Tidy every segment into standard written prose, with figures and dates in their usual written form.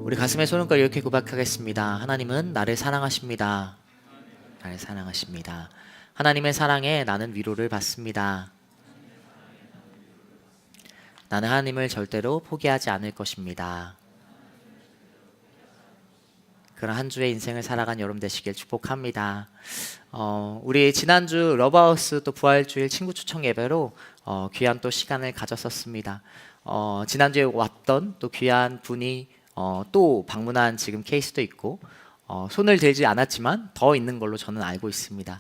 우리 가슴에 손을 이렇게 고백하겠습니다. 하나님은 나를 사랑하십니다. 나를 사랑하십니다. 하나님의 사랑에 나는 위로를 받습니다. 나는 하나님을 절대로 포기하지 않을 것입니다. 그런 한 주의 인생을 살아간 여러분 되시길 축복합니다. 우리 지난주 러브하우스 또 부활주일 친구 초청 예배로 귀한 또 시간을 가졌었습니다. 지난주에 왔던 또 귀한 분이 또 방문한 지금 케이스도 있고 손을 들지 않았지만 더 있는 걸로 저는 알고 있습니다.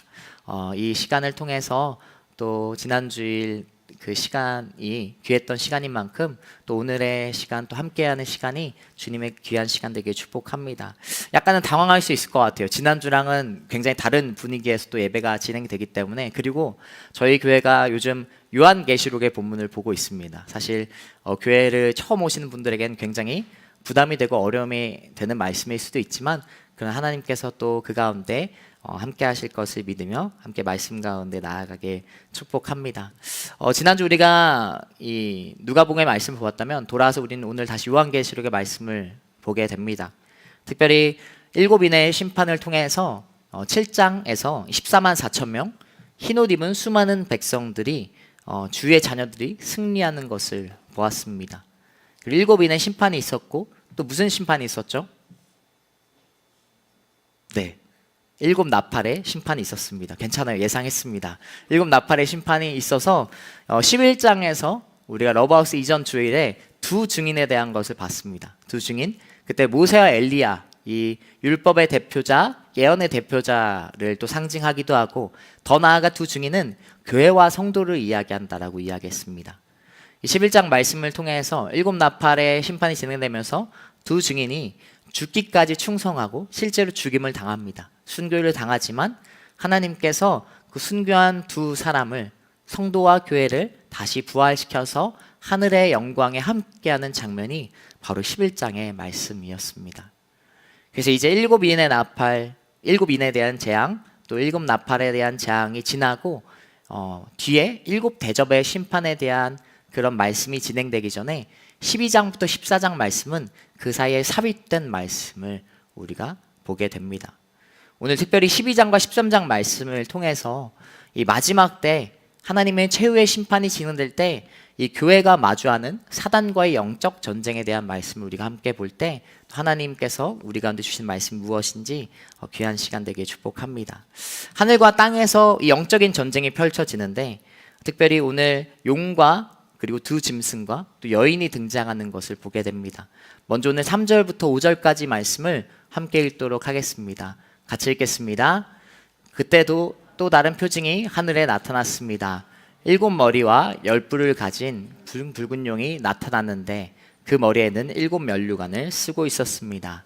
이 시간을 통해서 또 지난주일 그 시간이 귀했던 시간인 만큼 또 오늘의 시간 또 함께하는 시간이 주님의 귀한 시간 되길 축복합니다. 약간은 당황할 수 있을 것 같아요. 지난주랑은 굉장히 다른 분위기에서 또 예배가 진행되기 때문에. 그리고 저희 교회가 요즘 요한계시록의 본문을 보고 있습니다. 사실 교회를 처음 오시는 분들에게는 굉장히 부담이 되고 어려움이 되는 말씀일 수도 있지만, 그러나 하나님께서 또 그 가운데 함께 하실 것을 믿으며 함께 말씀 가운데 나아가게 축복합니다. 지난주 우리가 이 누가복음의 말씀을 보았다면 돌아와서 우리는 오늘 다시 요한계시록의 말씀을 보게 됩니다. 특별히 7인의 심판을 통해서 7장에서 14만 4천 명 흰옷 입은 수많은 백성들이 주의 자녀들이 승리하는 것을 보았습니다. 7인의 심판이 있었고 또 무슨 심판이 있었죠? 네, 7 나팔의 심판이 있었습니다. 괜찮아요. 예상했습니다. 7 나팔의 심판이 있어서 11장에서 우리가 러브하우스 이전 주일에 두 증인에 대한 것을 봤습니다. 두 증인, 그때 모세와 엘리야, 이 율법의 대표자, 예언의 대표자를 또 상징하기도 하고, 더 나아가 두 증인은 교회와 성도를 이야기한다라고 이야기했습니다. 11장 말씀을 통해서 7 나팔의 심판이 진행되면서 두 증인이 죽기까지 충성하고 실제로 죽임을 당합니다. 순교를 당하지만 하나님께서 그 순교한 두 사람을, 성도와 교회를 다시 부활시켜서 하늘의 영광에 함께하는 장면이 바로 11장의 말씀이었습니다. 그래서 이제 7인의 나팔, 7인에 대한 재앙, 또 7 나팔에 대한 재앙이 지나고 뒤에 7 대접의 심판에 대한 그런 말씀이 진행되기 전에 12장부터 14장 말씀은 그 사이에 삽입된 말씀을 우리가 보게 됩니다. 오늘 특별히 12장과 13장 말씀을 통해서 이 마지막 때 하나님의 최후의 심판이 진행될 때 이 교회가 마주하는 사단과의 영적 전쟁에 대한 말씀을 우리가 함께 볼 때 하나님께서 우리 가운데 주신 말씀이 무엇인지 귀한 시간 되기를 축복합니다. 하늘과 땅에서 이 영적인 전쟁이 펼쳐지는데, 특별히 오늘 용과 그리고 두 짐승과 또 여인이 등장하는 것을 보게 됩니다. 먼저 오늘 3절부터 5절까지 말씀을 함께 읽도록 하겠습니다. 같이 읽겠습니다. 그때도 또 다른 표징이 하늘에 나타났습니다. 7 머리와 10뿔을 가진 붉은 용이 나타났는데 그 머리에는 7 면류관을 쓰고 있었습니다.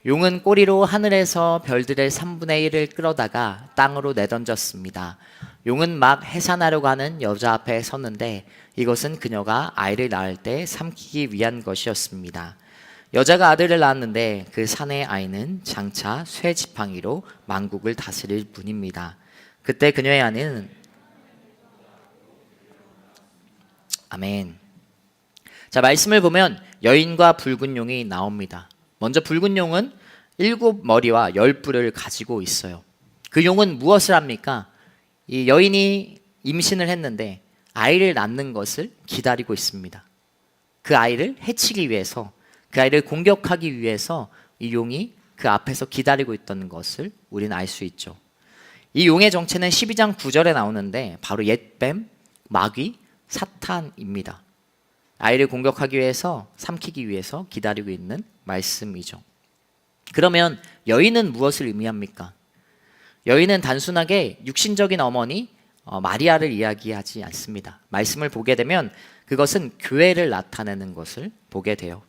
용은 꼬리로 하늘에서 별들의 3분의 1을 끌어다가 땅으로 내던졌습니다. 용은 막 해산하려고 하는 여자 앞에 섰는데 이것은 그녀가 아이를 낳을 때 삼키기 위한 것이었습니다. 여자가 아들을 낳았는데 그 사내의 아이는 장차 쇠 지팡이로 만국을 다스릴 분입니다. 그때 그녀의 아내는 아멘. 자, 말씀을 보면 여인과 붉은 용이 나옵니다. 먼저 붉은 용은 7 머리와 10뿔을 가지고 있어요. 그 용은 무엇을 합니까? 이 여인이 임신을 했는데 아이를 낳는 것을 기다리고 있습니다. 그 아이를 해치기 위해서, 그 아이를 공격하기 위해서 이 용이 그 앞에서 기다리고 있던 것을 우리는 알 수 있죠. 이 용의 정체는 12장 9절에 나오는데 바로 옛뱀, 마귀, 사탄입니다. 아이를 공격하기 위해서, 삼키기 위해서 기다리고 있는 말씀이죠. 그러면 여인은 무엇을 의미합니까? 여인은 단순하게 육신적인 어머니 마리아를 이야기하지 않습니다. 말씀을 보게 되면 그것은 교회를 나타내는 것을 보게 돼요.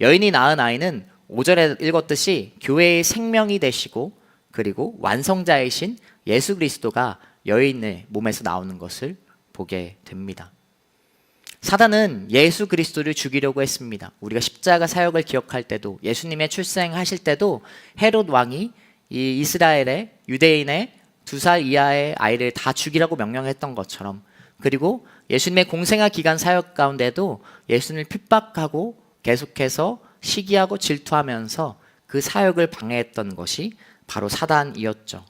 여인이 낳은 아이는 5절에 읽었듯이 교회의 생명이 되시고 그리고 완성자이신 예수 그리스도가 여인의 몸에서 나오는 것을 보게 됩니다. 사단은 예수 그리스도를 죽이려고 했습니다. 우리가 십자가 사역을 기억할 때도, 예수님의 출생하실 때도 헤롯 왕이 이 이스라엘의 유대인의 2살 이하의 아이를 다 죽이라고 명령했던 것처럼, 그리고 예수님의 공생아 기간 사역 가운데도 예수님을 핍박하고 계속해서 시기하고 질투하면서 그 사역을 방해했던 것이 바로 사단이었죠.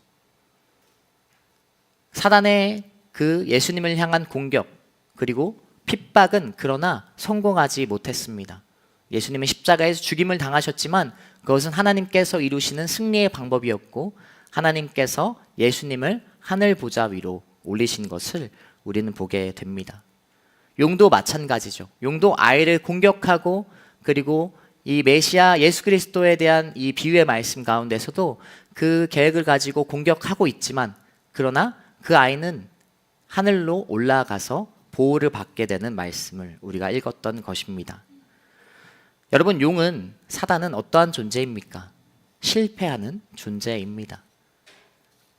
사단의 그 예수님을 향한 공격 그리고 핍박은 그러나 성공하지 못했습니다. 예수님은 십자가에서 죽임을 당하셨지만 그것은 하나님께서 이루시는 승리의 방법이었고 하나님께서 예수님을 하늘 보좌 위로 올리신 것을 우리는 보게 됩니다. 용도 마찬가지죠. 용도 아이를 공격하고 그리고 이 메시아 예수 그리스도에 대한 이 비유의 말씀 가운데서도 그 계획을 가지고 공격하고 있지만 그러나 그 아이는 하늘로 올라가서 보호를 받게 되는 말씀을 우리가 읽었던 것입니다. 여러분, 용은 사단은 어떠한 존재입니까? 실패하는 존재입니다.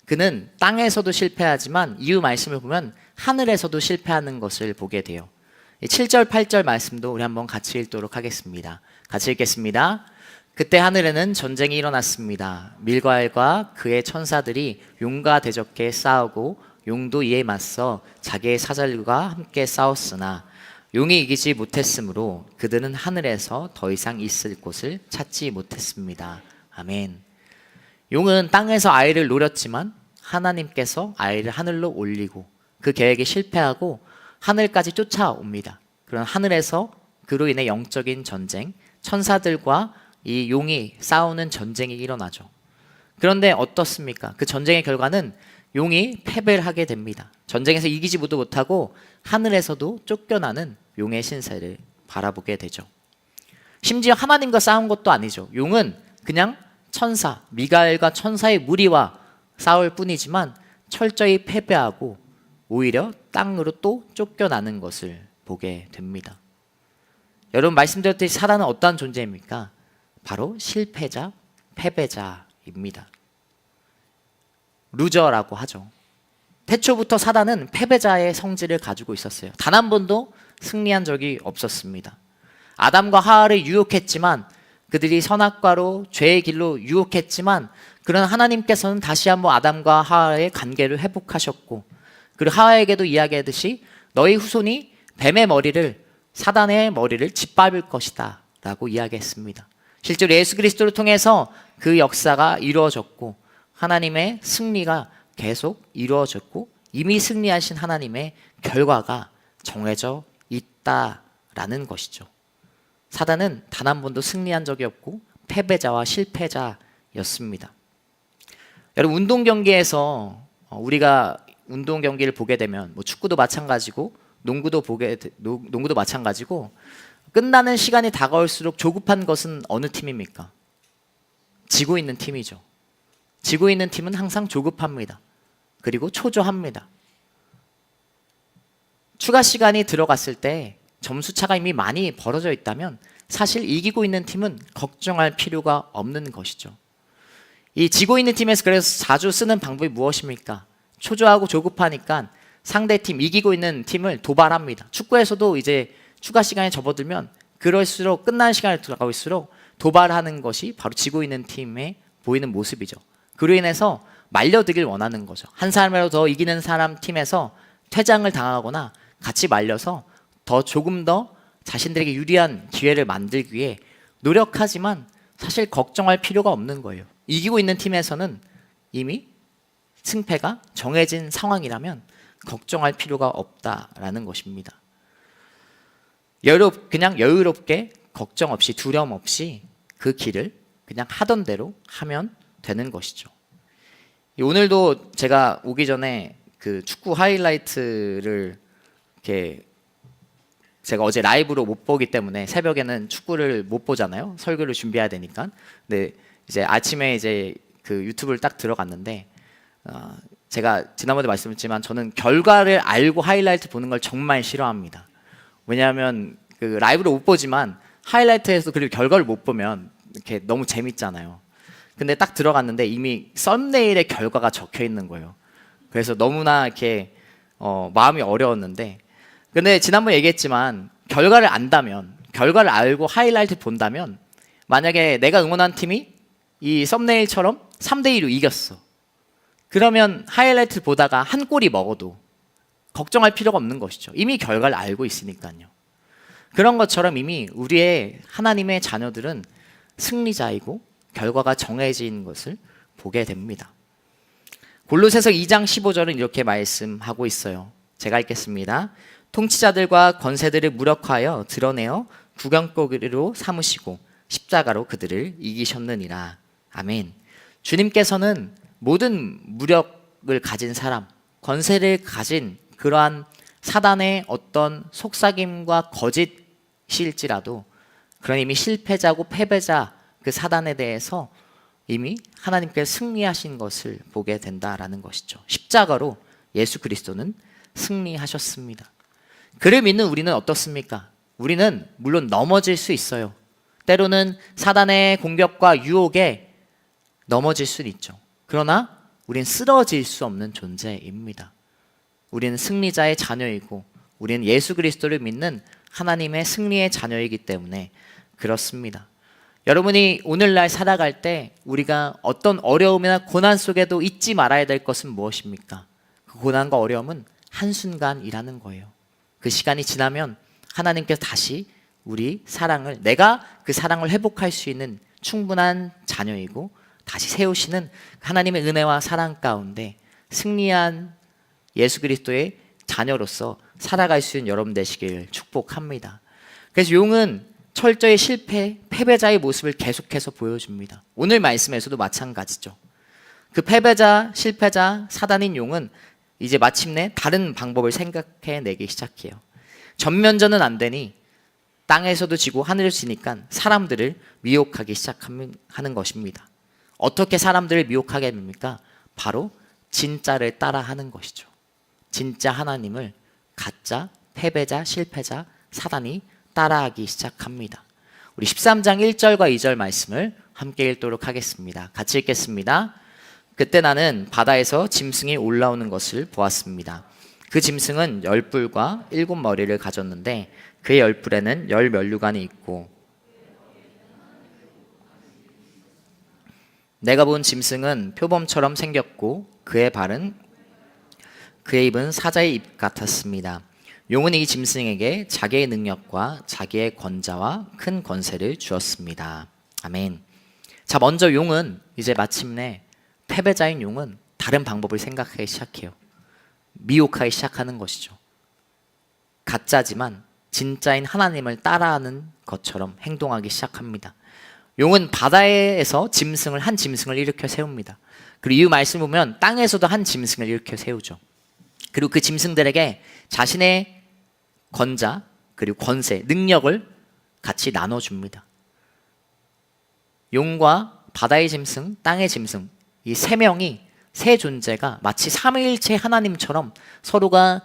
그는 땅에서도 실패하지만 이후 말씀을 보면 하늘에서도 실패하는 것을 보게 돼요. 7절 8절 말씀도 우리 한번 같이 읽도록 하겠습니다. 같이 읽겠습니다. 그때 하늘에는 전쟁이 일어났습니다. 밀과엘과 그의 천사들이 용과 대적해 싸우고 용도 이에 맞서 자기의 사절과 함께 싸웠으나 용이 이기지 못했으므로 그들은 하늘에서 더 이상 있을 곳을 찾지 못했습니다. 아멘. 용은 땅에서 아이를 노렸지만 하나님께서 아이를 하늘로 올리고 그 계획이 실패하고 하늘까지 쫓아옵니다. 그런 하늘에서 그로 인해 영적인 전쟁, 천사들과 이 용이 싸우는 전쟁이 일어나죠. 그런데 어떻습니까? 그 전쟁의 결과는 용이 패배를 하게 됩니다. 전쟁에서 이기지 못하고 하늘에서도 쫓겨나는 용의 신세를 바라보게 되죠. 심지어 하나님과 싸운 것도 아니죠. 용은 그냥 천사, 미가엘과 천사의 무리와 싸울 뿐이지만 철저히 패배하고 오히려 땅으로 또 쫓겨나는 것을 보게 됩니다. 여러분, 말씀드렸듯이 사단은 어떠한 존재입니까? 바로 실패자, 패배자입니다. 루저라고 하죠. 태초부터 사단은 패배자의 성질을 가지고 있었어요. 단 한 번도 승리한 적이 없었습니다. 아담과 하와를 유혹했지만 그들이 선악과로 죄의 길로 유혹했지만 그런 하나님께서는 다시 한번 아담과 하와의 관계를 회복하셨고 그리고 하와에게도 이야기하듯이 너희 후손이 뱀의 머리를 사단의 머리를 짓밟을 것이다 라고 이야기했습니다. 실제로 예수 그리스도를 통해서 그 역사가 이루어졌고 하나님의 승리가 계속 이루어졌고 이미 승리하신 하나님의 결과가 정해져 있다라는 것이죠. 사단은 단 한 번도 승리한 적이 없고 패배자와 실패자였습니다. 여러분, 운동 경기에서 우리가 운동 경기를 보게 되면 뭐 축구도 마찬가지고 농구도 마찬가지고 끝나는 시간이 다가올수록 조급한 것은 어느 팀입니까? 지고 있는 팀이죠. 지고 있는 팀은 항상 조급합니다. 그리고 초조합니다. 추가 시간이 들어갔을 때 점수 차가 이미 많이 벌어져 있다면 사실 이기고 있는 팀은 걱정할 필요가 없는 것이죠. 이 지고 있는 팀에서 그래서 자주 쓰는 방법이 무엇입니까? 초조하고 조급하니까 상대팀, 이기고 있는 팀을 도발합니다. 축구에서도 이제 추가 시간에 접어들면 그럴수록 끝나는 시간이 들어갈수록 도발하는 것이 바로 지고 있는 팀의 보이는 모습이죠. 그로 인해서 말려들길 원하는 거죠. 한 사람이라도 더 이기는 사람 팀에서 퇴장을 당하거나 같이 말려서 조금 더 자신들에게 유리한 기회를 만들기 위해 노력하지만 사실 걱정할 필요가 없는 거예요. 이기고 있는 팀에서는 이미 승패가 정해진 상황이라면 걱정할 필요가 없다라는 것입니다. 그냥 여유롭게 걱정 없이 두려움 없이 그 길을 그냥 하던 대로 하면 되는 것이죠. 오늘도 제가 오기 전에 그 축구 하이라이트를 이렇게 제가 어제 라이브로 못 보기 때문에 새벽에는 축구를 못 보잖아요. 설교를 준비해야 되니까. 근데 이제 아침에 이제 그 유튜브를 딱 들어갔는데 제가 지난번에 말씀드렸지만 저는 결과를 알고 하이라이트 보는 걸 정말 싫어합니다. 왜냐하면 그 라이브로 못 보지만 하이라이트에서 그리고 결과를 못 보면 이렇게 너무 재밌잖아요. 근데 딱 들어갔는데 이미 썸네일에 결과가 적혀 있는 거예요. 그래서 너무나 이렇게 마음이 어려웠는데 근데 지난번에 얘기했지만 결과를 안다면 결과를 알고 하이라이트 본다면 만약에 내가 응원한 팀이 이 썸네일처럼 3대2로 이겼어. 그러면 하이라이트 보다가 한 골이 먹어도 걱정할 필요가 없는 것이죠. 이미 결과를 알고 있으니까요. 그런 것처럼 이미 우리의 하나님의 자녀들은 승리자이고 결과가 정해진 것을 보게 됩니다. 골로새서 2장 15절은 이렇게 말씀하고 있어요. 제가 읽겠습니다. 통치자들과 권세들을 무력화하여 드러내어 구경거리로 삼으시고 십자가로 그들을 이기셨느니라. 아멘. 주님께서는 모든 무력을 가진 사람, 권세를 가진 그러한 사단의 어떤 속삭임과 거짓일지라도 그런 이미 실패자고 패배자 그 사단에 대해서 이미 하나님께서 승리하신 것을 보게 된다라는 것이죠. 십자가로 예수 그리스도는 승리하셨습니다. 그를 믿는 우리는 어떻습니까? 우리는 물론 넘어질 수 있어요. 때로는 사단의 공격과 유혹에 넘어질 수는 있죠. 그러나 우리는 쓰러질 수 없는 존재입니다. 우리는 승리자의 자녀이고 우리는 예수 그리스도를 믿는 하나님의 승리의 자녀이기 때문에 그렇습니다. 여러분이 오늘날 살아갈 때 우리가 어떤 어려움이나 고난 속에도 잊지 말아야 될 것은 무엇입니까? 그 고난과 어려움은 한순간이라는 거예요. 그 시간이 지나면 하나님께서 다시 우리 사랑을, 내가 그 사랑을 회복할 수 있는 충분한 자녀이고 다시 세우시는 하나님의 은혜와 사랑 가운데 승리한 예수 그리스도의 자녀로서 살아갈 수 있는 여러분 되시길 축복합니다. 그래서 용은 철저히 실패, 패배자의 모습을 계속해서 보여줍니다. 오늘 말씀에서도 마찬가지죠. 그 패배자, 실패자, 사단인 용은 이제 마침내 다른 방법을 생각해내기 시작해요. 전면전은 안 되니 땅에서도 지고 하늘에서 지니까 사람들을 미혹하기 시작하는 것입니다. 어떻게 사람들을 미혹하게 됩니까? 바로 진짜를 따라하는 것이죠. 진짜 하나님을 가짜, 패배자, 실패자, 사단이 따라하기 시작합니다. 우리 13장 1절과 2절 말씀을 함께 읽도록 하겠습니다. 같이 읽겠습니다. 그때 나는 바다에서 짐승이 올라오는 것을 보았습니다. 그 짐승은 10뿔과 7머리를 가졌는데 그의 10뿔에는 10면류관이 있고 내가 본 짐승은 표범처럼 생겼고 그의 입은 사자의 입 같았습니다. 용은 이 짐승에게 자기의 능력과 자기의 권자와 큰 권세를 주었습니다. 아멘. 자, 먼저 용은 이제 마침내 패배자인 용은 다른 방법을 생각하기 시작해요. 미혹하기 시작하는 것이죠. 가짜지만 진짜인 하나님을 따라하는 것처럼 행동하기 시작합니다. 용은 바다에서 한 짐승을 일으켜 세웁니다. 그리고 이 말씀 보면 땅에서도 한 짐승을 일으켜 세우죠. 그리고 그 짐승들에게 자신의 권자 그리고 권세, 능력을 같이 나눠줍니다. 용과 바다의 짐승, 땅의 짐승 이 세 명이 세 존재가 마치 삼위일체 하나님처럼 서로가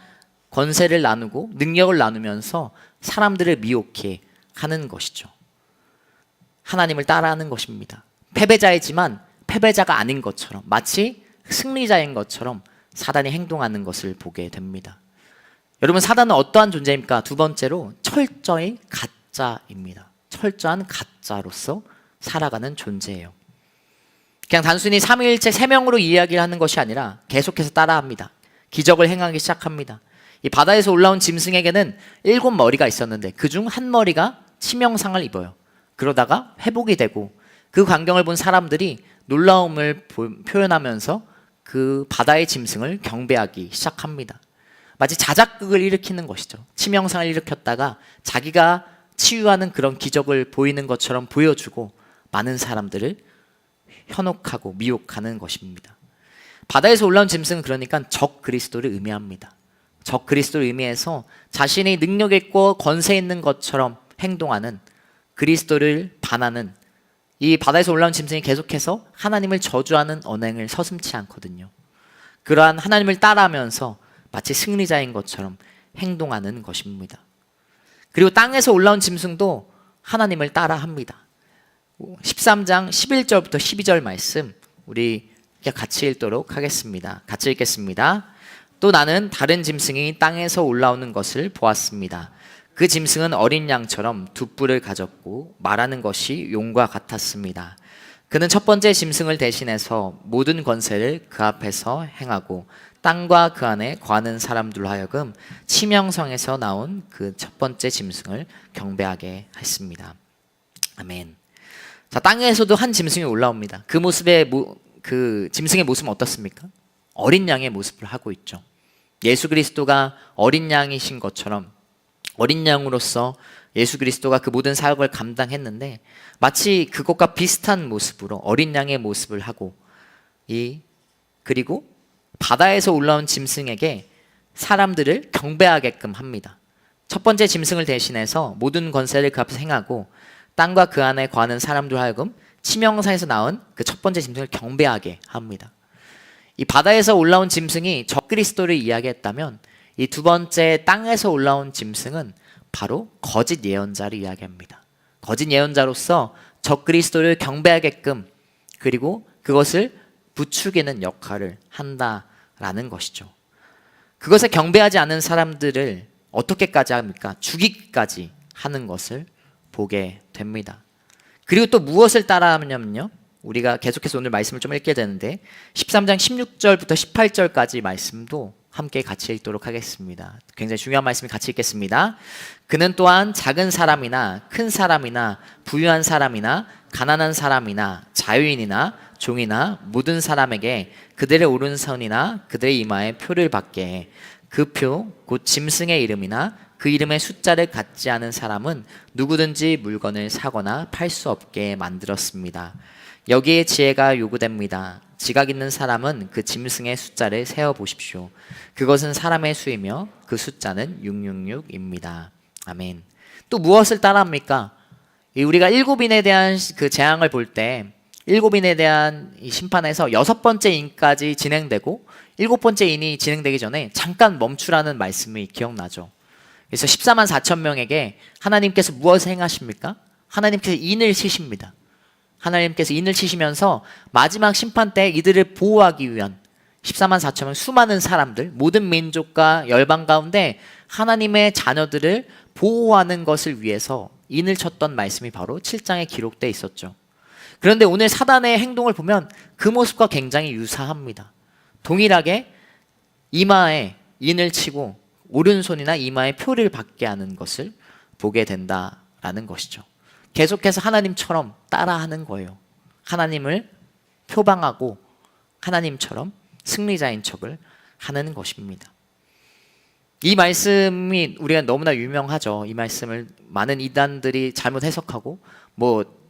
권세를 나누고 능력을 나누면서 사람들을 미혹해 하는 것이죠. 하나님을 따라하는 것입니다. 패배자이지만 패배자가 아닌 것처럼 마치 승리자인 것처럼 사단이 행동하는 것을 보게 됩니다. 여러분, 사단은 어떠한 존재입니까? 두 번째로 철저히 가짜입니다. 철저한 가짜로서 살아가는 존재예요. 그냥 단순히 삼위일체 세 명으로 이야기를 하는 것이 아니라 계속해서 따라합니다. 기적을 행하기 시작합니다. 이 바다에서 올라온 짐승에게는 7머리가 있었는데 그중 한 머리가 치명상을 입어요. 그러다가 회복이 되고 그 광경을 본 사람들이 놀라움을 표현하면서 그 바다의 짐승을 경배하기 시작합니다. 마치 자작극을 일으키는 것이죠. 치명상을 일으켰다가 자기가 치유하는 그런 기적을 보이는 것처럼 보여주고 많은 사람들을 현혹하고 미혹하는 것입니다. 바다에서 올라온 짐승은 그러니까 적 그리스도를 의미합니다. 적 그리스도를 의미해서 자신이 능력 있고 권세 있는 것처럼 행동하는 그리스도를 반하는 이 바다에서 올라온 짐승이 계속해서 하나님을 저주하는 언행을 서슴지 않거든요. 그러한 하나님을 따라하면서 마치 승리자인 것처럼 행동하는 것입니다. 그리고 땅에서 올라온 짐승도 하나님을 따라합니다. 13장 11절부터 12절 말씀 우리 같이 읽도록 하겠습니다. 같이 읽겠습니다. 또 나는 다른 짐승이 땅에서 올라오는 것을 보았습니다. 그 짐승은 어린 양처럼 두 뿔을 가졌고 말하는 것이 용과 같았습니다. 그는 첫 번째 짐승을 대신해서 모든 권세를 그 앞에서 행하고 땅과 그 안에 거하는 사람들로 하여금 치명성에서 나온 그 첫 번째 짐승을 경배하게 했습니다. 아멘. 자, 땅에서도 한 짐승이 올라옵니다. 그 짐승의 모습은 어떻습니까? 어린 양의 모습을 하고 있죠. 예수 그리스도가 어린 양이신 것처럼 어린 양으로서 예수 그리스도가 그 모든 사역을 감당했는데 마치 그것과 비슷한 모습으로 어린 양의 모습을 하고 그리고 바다에서 올라온 짐승에게 사람들을 경배하게끔 합니다. 첫 번째 짐승을 대신해서 모든 권세를 그 앞에서 행하고 땅과 그 안에 거하는 사람들 하여금 치명사에서 나온 그 첫 번째 짐승을 경배하게 합니다. 이 바다에서 올라온 짐승이 적그리스도를 이야기했다면 이 두 번째 땅에서 올라온 짐승은 바로 거짓 예언자를 이야기합니다. 거짓 예언자로서 적그리스도를 경배하게끔 그리고 그것을 부추기는 역할을 한다라는 것이죠. 그것에 경배하지 않은 사람들을 어떻게까지 합니까? 죽이기까지 하는 것을 보게 됩니다. 그리고 또 무엇을 따라하냐면요, 우리가 계속해서 오늘 말씀을 좀 읽게 되는데 13장 16절부터 18절까지 말씀도 함께 같이 읽도록 하겠습니다. 굉장히 중요한 말씀을 같이 읽겠습니다. 그는 또한 작은 사람이나 큰 사람이나 부유한 사람이나 가난한 사람이나 자유인이나 종이나 모든 사람에게 그들의 오른손이나 그들의 이마에 표를 받게 해. 그 표 곧 짐승의 이름이나 그 이름의 숫자를 갖지 않은 사람은 누구든지 물건을 사거나 팔 수 없게 만들었습니다. 여기에 지혜가 요구됩니다. 지각 있는 사람은 그 짐승의 숫자를 세어 보십시오. 그것은 사람의 수이며 그 숫자는 666입니다. 아멘. 또 무엇을 따라합니까? 우리가 일곱인에 대한 그 재앙을 볼 때 일곱인에 대한 이 심판에서 여섯 번째 인까지 진행되고 일곱 번째 인이 진행되기 전에 잠깐 멈추라는 말씀이 기억나죠. 그래서 14만 4천 명에게 하나님께서 무엇을 행하십니까? 하나님께서 인을 치십니다. 하나님께서 인을 치시면서 마지막 심판 때 이들을 보호하기 위한 14만 4천 명 수많은 사람들, 모든 민족과 열방 가운데 하나님의 자녀들을 보호하는 것을 위해서 인을 쳤던 말씀이 바로 7장에 기록되어 있었죠. 그런데 오늘 사단의 행동을 보면 그 모습과 굉장히 유사합니다. 동일하게 이마에 인을 치고 오른손이나 이마에 표를 받게 하는 것을 보게 된다라는 것이죠. 계속해서 하나님처럼 따라하는 거예요. 하나님을 표방하고 하나님처럼 승리자인 척을 하는 것입니다. 이 말씀이 우리가 너무나 유명하죠. 이 말씀을 많은 이단들이 잘못 해석하고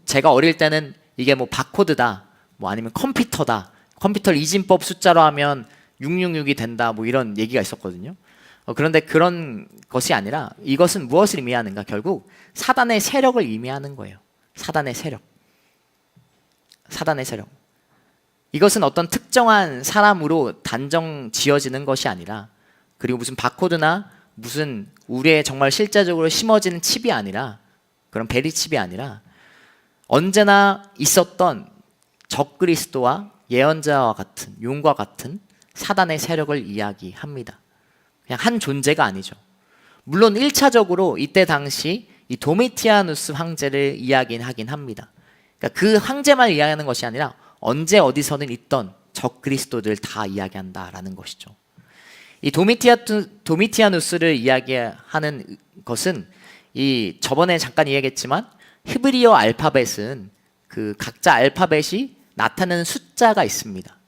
제가 어릴 때는 이게 바코드다, 아니면 컴퓨터다, 컴퓨터를 이진법 숫자로 하면 666이 된다, 이런 얘기가 있었거든요. 그런데 그런 것이 아니라 이것은 무엇을 의미하는가? 결국 사단의 세력을 의미하는 거예요. 사단의 세력. 사단의 세력. 이것은 어떤 특정한 사람으로 단정 지어지는 것이 아니라, 그리고 무슨 바코드나 무슨 우리의 정말 실제적으로 심어지는 칩이 아니라, 그런 베리칩이 아니라 언제나 있었던 적그리스도와 예언자와 같은, 용과 같은 사단의 세력을 이야기합니다. 그냥 한 존재가 아니죠. 물론 1차적으로 이때 당시 이 도미티아누스 황제를 이야기하긴 합니다. 그러니까 그 황제만 이야기하는 것이 아니라 언제 어디서는 있던 적그리스도들 다 이야기한다라는 것이죠. 이 도미티아누스를 이야기하는 것은 저번에 잠깐 이야기했지만 히브리어 알파벳은 그 각자 알파벳이 나타내는 숫자가 있습니다.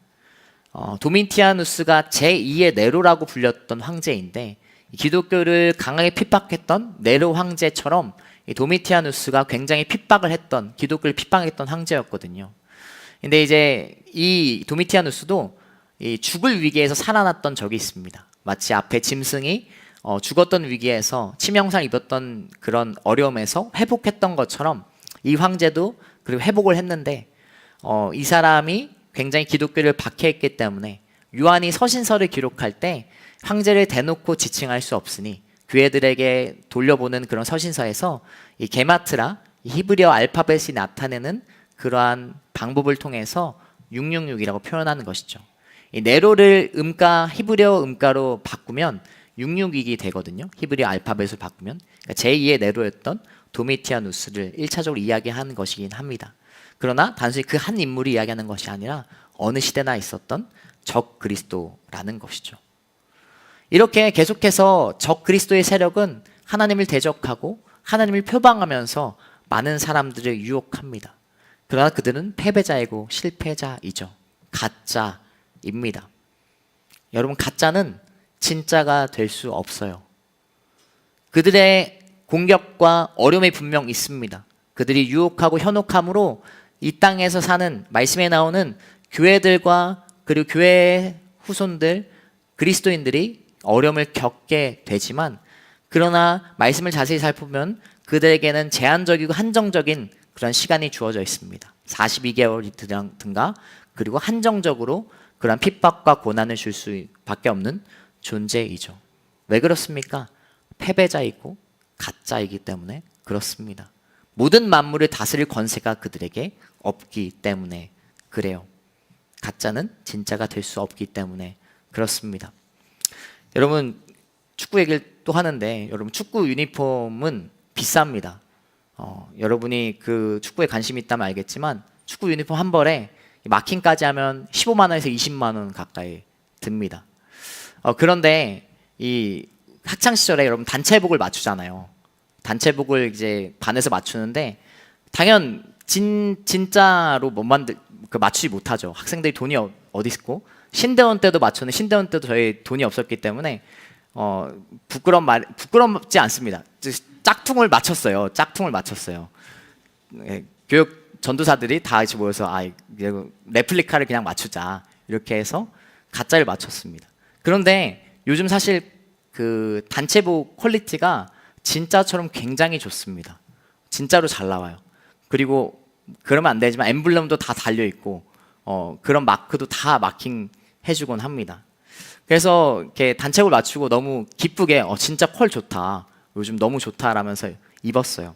도미티아누스가 제2의 네로라고 불렸던 황제인데 기독교를 강하게 핍박했던 네로 황제처럼 이 도미티아누스가 굉장히 핍박을 했던, 기독교를 핍박했던 황제였거든요. 근데 이제 이 도미티아누스도 이 죽을 위기에서 살아났던 적이 있습니다. 마치 앞에 짐승이 죽었던 위기에서 치명상을 입었던 그런 어려움에서 회복했던 것처럼 이 황제도 그리고 회복을 했는데 이 사람이 굉장히 기독교를 박해했기 때문에 요한이 서신서를 기록할 때 황제를 대놓고 지칭할 수 없으니 교회들에게 돌려보는 그런 서신서에서 이 게마트라, 이 히브리어 알파벳이 나타내는 그러한 방법을 통해서 666이라고 표현하는 것이죠. 이 네로를 히브리어 음가로 바꾸면 666이 되거든요. 히브리어 알파벳을 바꾸면. 그러니까 제2의 네로였던 도미티아누스를 1차적으로 이야기하는 것이긴 합니다. 그러나 단순히 그 한 인물이 이야기하는 것이 아니라 어느 시대나 있었던 적 그리스도라는 것이죠. 이렇게 계속해서 적 그리스도의 세력은 하나님을 대적하고 하나님을 표방하면서 많은 사람들을 유혹합니다. 그러나 그들은 패배자이고 실패자이죠. 가짜입니다. 여러분, 가짜는 진짜가 될 수 없어요. 그들의 공격과 어려움이 분명 있습니다. 그들이 유혹하고 현혹함으로 이 땅에서 사는, 말씀에 나오는 교회들과 그리고 교회의 후손들, 그리스도인들이 어려움을 겪게 되지만, 그러나 말씀을 자세히 살펴보면 그들에게는 제한적이고 한정적인 그런 시간이 주어져 있습니다. 42개월이든가, 그리고 한정적으로 그런 핍박과 고난을 줄 수밖에 없는 존재이죠. 왜 그렇습니까? 패배자이고 가짜이기 때문에 그렇습니다. 모든 만물을 다스릴 권세가 그들에게 없기 때문에 그래요. 가짜는 진짜가 될 수 없기 때문에 그렇습니다. 여러분, 축구 얘기를 또 하는데, 여러분, 축구 유니폼은 비쌉니다. 여러분이 그 축구에 관심이 있다면 알겠지만 축구 유니폼 한 벌에 마킹까지 하면 15만 원에서 20만 원 가까이 듭니다. 그런데 이 학창 시절에 여러분 단체복을 맞추잖아요. 단체복을 이제 반에서 맞추는데 당연 진짜로 못 맞추지 못하죠. 학생들이 돈이 어디 있고, 신대원 때도 맞췄는데 신대원 때도 저희 돈이 없었기 때문에 부끄럽지 않습니다. 짝퉁을 맞췄어요. 짝퉁을 맞췄어요. 교육 전도사들이 다 같이 모여서 레플리카를 그냥 맞추자 이렇게 해서 가짜를 맞췄습니다. 그런데 요즘 사실 그 단체복 퀄리티가 진짜처럼 굉장히 좋습니다. 진짜로 잘 나와요. 그리고 그러면 안 되지만 엠블럼도 다 달려 있고 그런 마크도 다 마킹 해주곤 합니다. 그래서 이렇게 단체복을 맞추고 너무 기쁘게 진짜 퀄 좋다, 요즘 너무 좋다라면서 입었어요.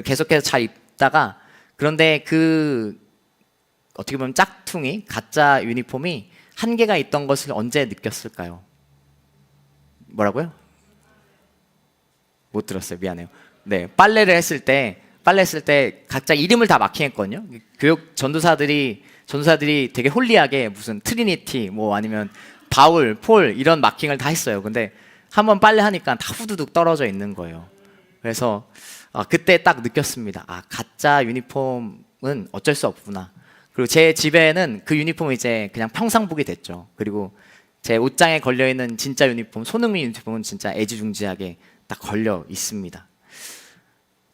계속해서 잘 입다가, 그런데 그 어떻게 보면 짝퉁이, 가짜 유니폼이 한계가 있던 것을 언제 느꼈을까요? 뭐라고요? 못 들었어요. 미안해요. 네, 빨래를 했을 때 각자 이름을 다 마킹했거든요. 교육 전도사들이 되게 홀리하게 무슨 트리니티 뭐 아니면 바울, 폴 이런 마킹을 다 했어요. 근데 한번 빨래하니까 다 후두둑 떨어져 있는 거예요. 그래서 그때 딱 느꼈습니다. 가짜 유니폼은 어쩔 수 없구나. 그리고 제 집에는 그 유니폼이 이제 그냥 평상복이 됐죠. 그리고 제 옷장에 걸려 있는 진짜 유니폼, 손흥민 유니폼은 진짜 애지중지하게 딱 걸려 있습니다.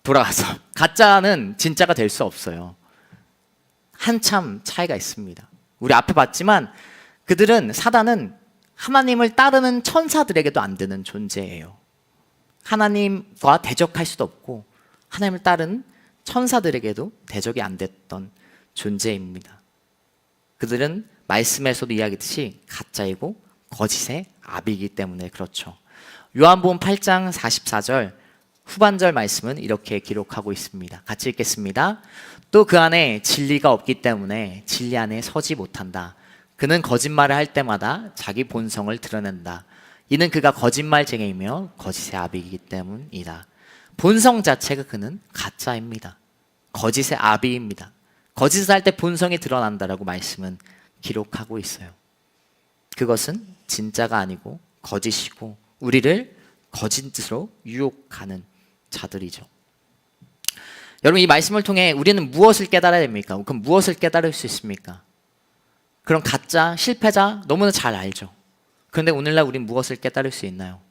돌아가서 가짜는 진짜가 될 수 없어요. 한참 차이가 있습니다. 우리 앞에 봤지만 사단은 하나님을 따르는 천사들에게도 안 되는 존재예요. 하나님과 대적할 수도 없고 하나님을 따르는 천사들에게도 대적이 안 됐던 존재입니다. 그들은 말씀에서도 이야기했듯이 가짜이고 거짓의 아비이기 때문에 그렇죠. 요한복음 8장 44절 후반절 말씀은 이렇게 기록하고 있습니다. 같이 읽겠습니다. 또 그 안에 진리가 없기 때문에 진리 안에 서지 못한다. 그는 거짓말을 할 때마다 자기 본성을 드러낸다. 이는 그가 거짓말쟁이이며 거짓의 아비이기 때문이다. 본성 자체가 그는 가짜입니다. 거짓의 아비입니다. 거짓을 할 때 본성이 드러난다라고 말씀은 기록하고 있어요. 그것은 진짜가 아니고 거짓이고 우리를 거짓으로 유혹하는 자들이죠. 여러분, 이 말씀을 통해 우리는 무엇을 깨달아야 됩니까? 그럼 무엇을 깨달을 수 있습니까? 그런 가짜, 실패자 너무나 잘 알죠. 그런데 오늘날 우리는 무엇을 깨달을 수 있나요?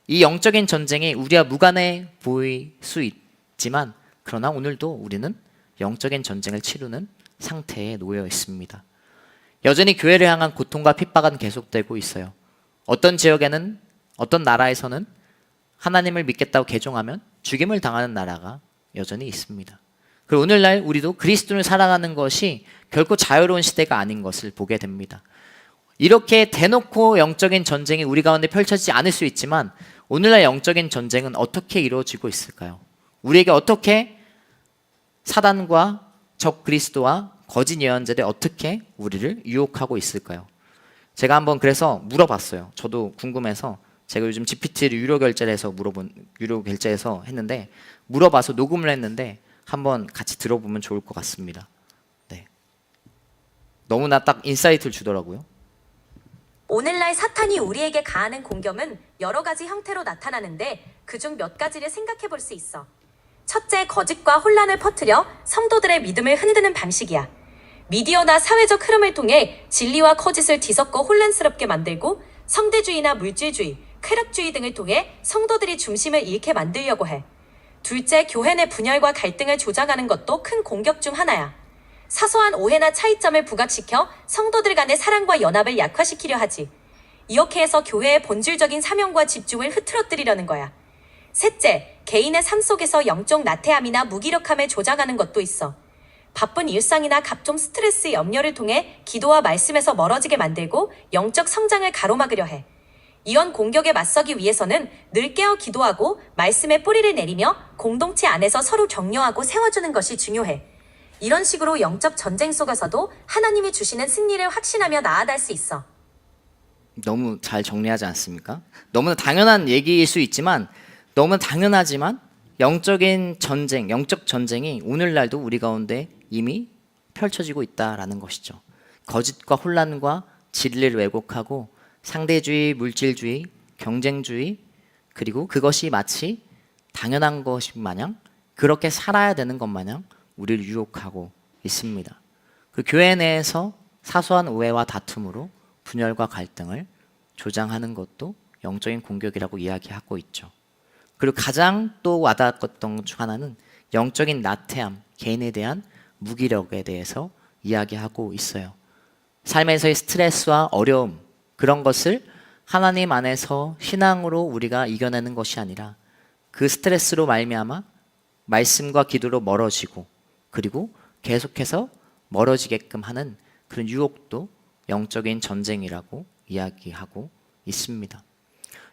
이 영적인 전쟁이 우리와 무관해 보일 수 있지만 그러나 오늘도 우리는 영적인 전쟁을 치르는 상태에 놓여 있습니다. 여전히 교회를 향한 고통과 핍박은 계속되고 있어요. 어떤 지역에는, 어떤 나라에서는 하나님을 믿겠다고 개종하면 죽임을 당하는 나라가 여전히 있습니다. 그리고 오늘날 우리도 그리스도를 살아가는 것이 결코 자유로운 시대가 아닌 것을 보게 됩니다. 이렇게 대놓고 영적인 전쟁이 우리 가운데 펼쳐지지 않을 수 있지만 오늘날 영적인 전쟁은 어떻게 이루어지고 있을까요? 우리에게 어떻게 사단과 적 그리스도와 거짓 예언자들이 어떻게 우리를 유혹하고 있을까요? 제가 한번 그래서 물어봤어요. 저도 궁금해서 제가 요즘 GPT를 유료 결제해서 했는데 물어봐서 녹음을 했는데 한번 같이 들어보면 좋을 것 같습니다. 너무나 딱 인사이트를 주더라고요. 오늘날 사탄이 우리에게 가하는 공격은 여러 가지 형태로 나타나는데 그중 몇 가지를 생각해 볼 수 있어. 첫째, 거짓과 혼란을 퍼뜨려 성도들의 믿음을 흔드는 방식이야. 미디어나 사회적 흐름을 통해 진리와 거짓을 뒤섞어 혼란스럽게 만들고 성대주의나 물질주의, 쾌락주의 등을 통해 성도들이 중심을 잃게 만들려고 해. 둘째, 교회 내 분열과 갈등을 조장하는 것도 큰 공격 중 하나야. 사소한 오해나 차이점을 부각시켜 성도들 간의 사랑과 연합을 약화시키려 하지. 이렇게 해서 교회의 본질적인 사명과 집중을 흐트러뜨리려는 거야. 셋째, 개인의 삶 속에서 영적 나태함이나 무기력함을 조장하는 것도 있어. 바쁜 일상이나 각종 스트레스, 염려를 통해 기도와 말씀에서 멀어지게 만들고 영적 성장을 가로막으려 해. 이런 공격에 맞서기 위해서는 늘 깨어 기도하고 말씀에 뿌리를 내리며 공동체 안에서 서로 격려하고 세워주는 것이 중요해. 이런 식으로 영적 전쟁 속에서도 하나님이 주시는 승리를 확신하며 나아갈 수 있어. 너무 잘 정리하지 않습니까? 너무나 당연한 얘기일 수 있지만 너무 당연하지만 영적인 전쟁, 영적 전쟁이 오늘날도 우리 가운데 이미 펼쳐지고 있다라는 것이죠. 거짓과 혼란과 진리를 왜곡하고 상대주의, 물질주의, 경쟁주의, 그리고 그것이 마치 당연한 것인 마냥 그렇게 살아야 되는 것 마냥 우리를 유혹하고 있습니다. 그 교회 내에서 사소한 오해와 다툼으로 분열과 갈등을 조장하는 것도 영적인 공격이라고 이야기하고 있죠. 그리고 가장 또 와닿았던 것 중 하나는 영적인 나태함, 개인에 대한 무기력에 대해서 이야기하고 있어요. 삶에서의 스트레스와 어려움, 그런 것을 하나님 안에서 신앙으로 우리가 이겨내는 것이 아니라 그 스트레스로 말미암아 말씀과 기도로 멀어지고 그리고 계속해서 멀어지게끔 하는 그런 유혹도 영적인 전쟁이라고 이야기하고 있습니다.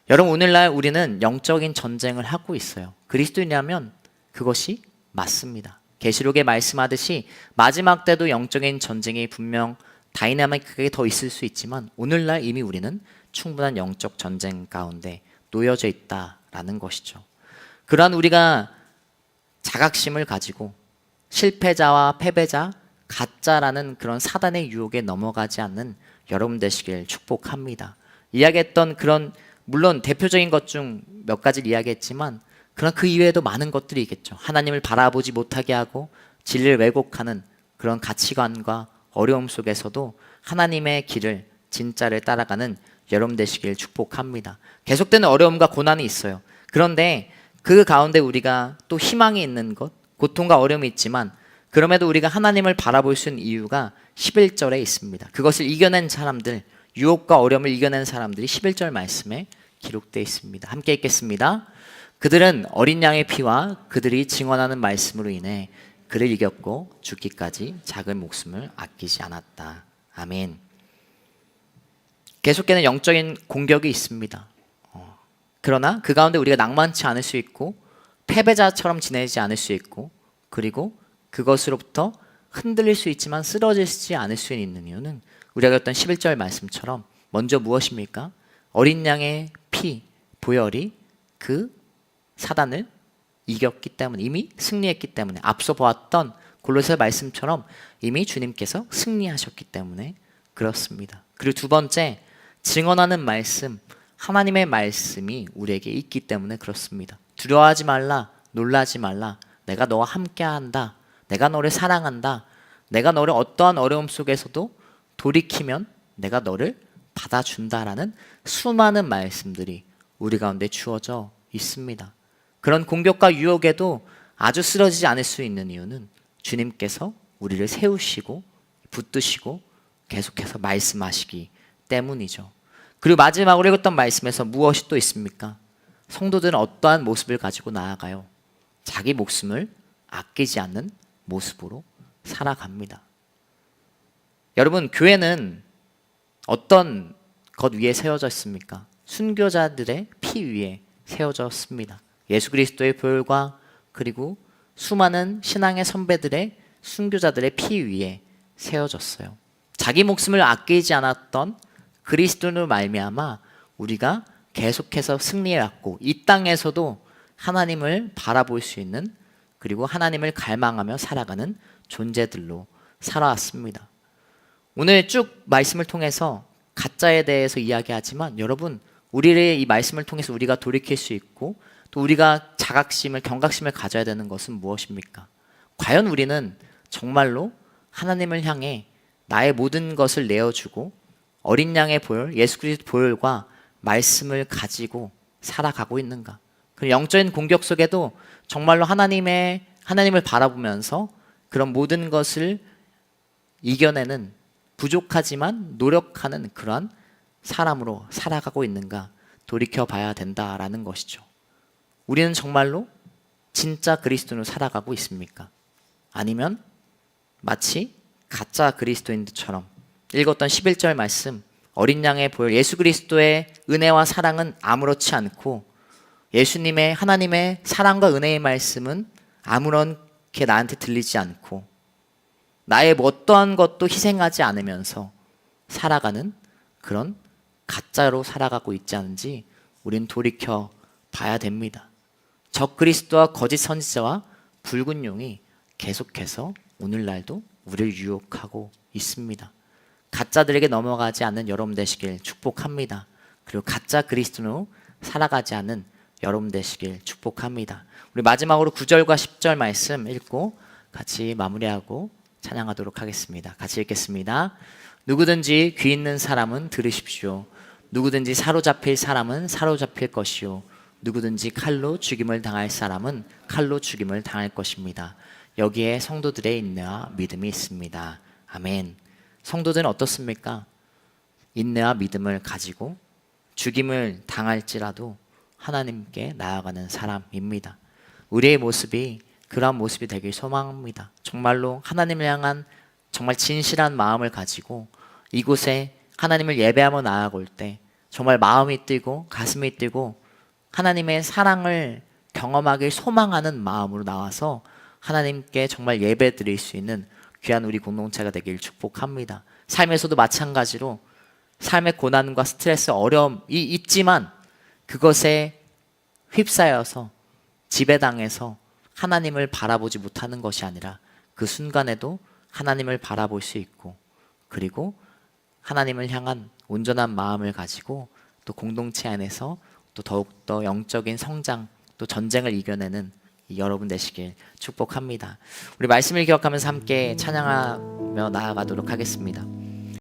여러분, 오늘날 우리는 영적인 전쟁을 하고 있어요. 그리스도인이라면 그것이 맞습니다. 계시록에 말씀하듯이 마지막 때도 영적인 전쟁이 분명 다이나믹하게 더 있을 수 있지만 오늘날 이미 우리는 충분한 영적 전쟁 가운데 놓여져 있다라는 것이죠. 그러한 우리가 자각심을 가지고 실패자와 패배자, 가짜라는 그런 사단의 유혹에 넘어가지 않는 여러분 되시길 축복합니다. 이야기했던 그런 물론 대표적인 것 중 몇 가지를 이야기했지만 그러나 그 이외에도 많은 것들이 있겠죠. 하나님을 바라보지 못하게 하고 진리를 왜곡하는 그런 가치관과 어려움 속에서도 하나님의 길을 진짜를 따라가는 여러분 되시길 축복합니다. 계속되는 어려움과 고난이 있어요. 그런데 그 가운데 우리가 또 희망이 있는 것, 고통과 어려움이 있지만 그럼에도 우리가 하나님을 바라볼 수 있는 이유가 11절에 있습니다. 그것을 이겨낸 사람들, 유혹과 어려움을 이겨낸 사람들이 11절 말씀에 기록되어 있습니다. 함께 읽겠습니다. 그들은 어린 양의 피와 그들이 증언하는 말씀으로 인해 그를 이겼고 죽기까지 작은 목숨을 아끼지 않았다. 아멘. 계속되는 영적인 공격이 있습니다. 그러나 그 가운데 우리가 낭만치 않을 수 있고 패배자처럼 지내지 않을 수 있고 그리고 그것으로부터 흔들릴 수 있지만 쓰러지지 않을 수 있는 이유는 우리가 읽었던 11절 말씀처럼 먼저 무엇입니까? 어린 양의 피, 보혈이 그 사단을 이겼기 때문에 이미 승리했기 때문에 앞서 보았던 골로새 말씀처럼 이미 주님께서 승리하셨기 때문에 그렇습니다. 그리고 두 번째, 증언하는 말씀, 하나님의 말씀이 우리에게 있기 때문에 그렇습니다. 두려워하지 말라, 놀라지 말라, 내가 너와 함께한다, 내가 너를 사랑한다, 내가 너를 어떠한 어려움 속에서도 돌이키면 내가 너를 받아준다라는 수많은 말씀들이 우리 가운데 주어져 있습니다. 그런 공격과 유혹에도 아주 쓰러지지 않을 수 있는 이유는 주님께서 우리를 세우시고 붙드시고 계속해서 말씀하시기 때문이죠. 그리고 마지막으로 읽었던 말씀에서 무엇이 또 있습니까? 성도들은 어떠한 모습을 가지고 나아가요? 자기 목숨을 아끼지 않는 모습으로 살아갑니다. 여러분, 교회는 어떤 것 위에 세워져 있습니까? 순교자들의 피 위에 세워졌습니다. 예수 그리스도의 보혈과 그리고 수많은 신앙의 선배들의 순교자들의 피 위에 세워졌어요. 자기 목숨을 아끼지 않았던 그리스도로 말미암아 우리가 계속해서 승리해왔고 이 땅에서도 하나님을 바라볼 수 있는 그리고 하나님을 갈망하며 살아가는 존재들로 살아왔습니다. 오늘 쭉 말씀을 통해서 가짜에 대해서 이야기하지만 여러분, 우리의 이 말씀을 통해서 우리가 돌이킬 수 있고 또 우리가 자각심을, 경각심을 가져야 되는 것은 무엇입니까? 과연 우리는 정말로 하나님을 향해 나의 모든 것을 내어주고 어린 양의 보혈, 예수 그리스도 보혈과 말씀을 가지고 살아가고 있는가? 그 영적인 공격 속에도 정말로 하나님을 바라보면서 그런 모든 것을 이겨내는 부족하지만 노력하는 그러한 사람으로 살아가고 있는가 돌이켜봐야 된다라는 것이죠. 우리는 정말로 진짜 그리스도인으로 살아가고 있습니까? 아니면 마치 가짜 그리스도인들처럼 읽었던 11절 말씀, 어린 양의 보혈, 예수 그리스도의 은혜와 사랑은 아무렇지 않고 예수님의 하나님의 사랑과 은혜의 말씀은 아무렇게 나한테 들리지 않고 나의 어떠한 것도 희생하지 않으면서 살아가는 그런 가짜로 살아가고 있지 않은지 우리는 돌이켜 봐야 됩니다. 적 그리스도와 거짓 선지자와 붉은 용이 계속해서 오늘날도 우리를 유혹하고 있습니다. 가짜들에게 넘어가지 않는 여러분 되시길 축복합니다. 그리고 가짜 그리스도로 살아가지 않는 여러분 되시길 축복합니다. 우리 마지막으로 9절과 10절 말씀 읽고 같이 마무리하고 찬양하도록 하겠습니다. 같이 읽겠습니다. 누구든지 귀 있는 사람은 들으십시오. 누구든지 사로잡힐 사람은 사로잡힐 것이요 누구든지 칼로 죽임을 당할 사람은 칼로 죽임을 당할 것입니다. 여기에 성도들의 인내와 믿음이 있습니다. 아멘. 성도들은 어떻습니까? 인내와 믿음을 가지고 죽임을 당할지라도 하나님께 나아가는 사람입니다. 우리의 모습이 그러한 모습이 되길 소망합니다. 정말로 하나님을 향한 정말 진실한 마음을 가지고 이곳에 하나님을 예배하며 나아갈 때 정말 마음이 뛰고 가슴이 뛰고 하나님의 사랑을 경험하길 소망하는 마음으로 나와서 하나님께 정말 예배 드릴 수 있는 귀한 우리 공동체가 되길 축복합니다. 삶에서도 마찬가지로 삶의 고난과 스트레스, 어려움이 있지만 그것에 휩싸여서 지배당해서 하나님을 바라보지 못하는 것이 아니라 그 순간에도 하나님을 바라볼 수 있고 그리고 하나님을 향한 온전한 마음을 가지고 또 공동체 안에서 또 더욱더 영적인 성장 또 전쟁을 이겨내는 여러분 되시길 축복합니다. 우리 말씀을 기억하면서 함께 찬양하며 나아가도록 하겠습니다.